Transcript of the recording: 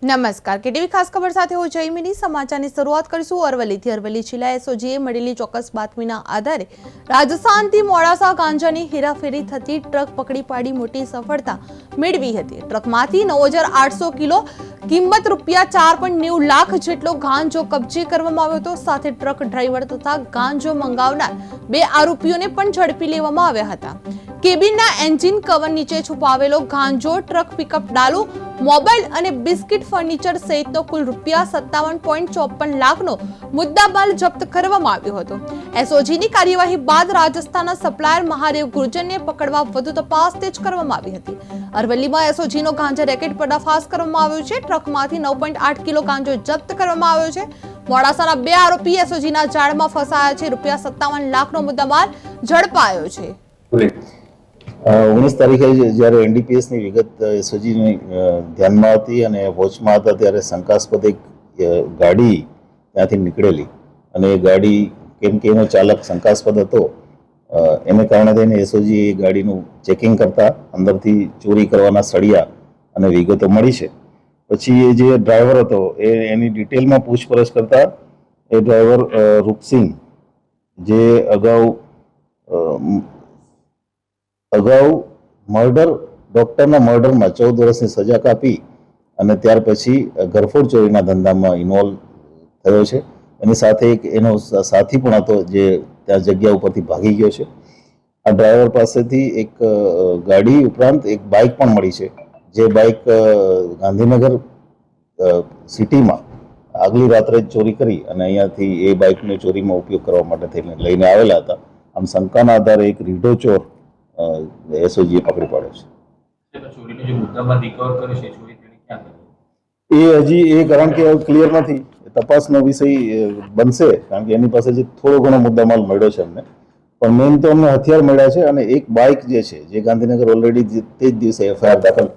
નમસ્કાર કેટીવી ખાસ ખબર સાથે હું જયમિની સમાચારની શરૂઆત કરીશું અરવલ્લીથી અરવલ્લી જિલ્લા એસઓજીએ મળેલી ચોક્કસ બાતમીના આધારે રાજસ્થાનથી મોડાસા ગાંજાની હેરાફેરી થતી ટ્રક પકડી પાડી મોટી સફળતા મેળવી હતી। ટ્રકમાંથી 9,800 કિલો કિંમત ₹4.90 લાખ જેટલો ગાંજો કબજે કરવામાં આવ્યો હતો। સાથે ટ્રક ડ્રાઈવર તથા ગાંજો મંગાવનાર 2 આરોપીઓને પણ ઝડપી લેવામાં આવ્યા હતા। કેબિનના એન્જિન કવર નીચે છુપાવેલો ગાંજો, ટ્રક પિકઅપ ડાલુ, મોબાઈલ અને બિસ્કિટ ફર્નિચર સહિતનો કુલ ₹57.54 લાખનો મુદ્દામાલ જપ્ત કરવામાં આવ્યો હતો। એસઓજીની કાર્યવાહી બાદ રાજસ્થાનના સપ્લાયર મહાદેવ ગુર્જરને પકડવા વધુ તપાસ તેજ કરવામાં આવી હતી। અરવલ્લીમાં એસઓજીનો ગાંજા રેકેટ પર્દાફાશ કરવામાં આવ્યો છે। ટ્રકમાંથી 9.8 કિલો ગાંજો જપ્ત કરવામાં આવ્યો છે। મોડાસાના 2 આરોપી એસઓજીના જાળમાં ફસાયા છે। ₹57 લાખનો મુદ્દામાલ ઝડપાયો છે। 19 તારીખે જ્યારે એનડીપીએસની વિગત એસઓજીની ધ્યાનમાં હતી અને વોચમાં હતા ત્યારે શંકાસ્પદ એક ગાડી ત્યાંથી નીકળેલી અને એ ગાડી કેમ કે એનો ચાલક શંકાસ્પદ હતો એને કારણે થઈને એસઓજી એ ગાડીનું ચેકિંગ કરતા અંદરથી ચોરી કરવાના સળિયા અને વિગતો મળી છે। પછી એ જે ડ્રાઈવર હતો એની ડિટેલમાં પૂછપરછ કરતા એ ડ્રાઈવર રૂપસિંહ જે અગાઉ ડોક્ટરના મર્ડરમાં 14 વર્ષની સજા કાપી અને ત્યાર પછી ઘરફોડ ચોરીના ધંધામાં ઇન્વોલ્વ થયો છે। એની સાથે એક એનો સાથી પણ હતો જે ત્યાં જગ્યા ઉપરથી ભાગી ગયો છે। આ ડ્રાઈવર પાસેથી એક ગાડી ઉપરાંત એક બાઇક પણ મળી છે, જે બાઇક ગાંધીનગર સિટીમાં આગલી રાત્રે જ ચોરી કરી અને અહીંયાથી એ બાઇકનો ચોરીમાં ઉપયોગ કરવા માટે થઈને લઈને આવેલા હતા। આમ શંકાના આધારે એક રીઢો ચોર એસઓજીએ પકડી પાડ્યો છે। એ હજી કારણ કે ક્લિયર નથી, તપાસનો વિષય બનશે કારણ કે એની પાસે જે થોડો ઘણો મુદ્દામાલ મળ્યો છે અમને, પણ મેઇન તો અમને હથિયાર મળ્યા છે અને એક બાઇક જે છે જે ગાંધીનગર ઓલરેડી તે જ દિવસે એફઆઈઆર દાખલ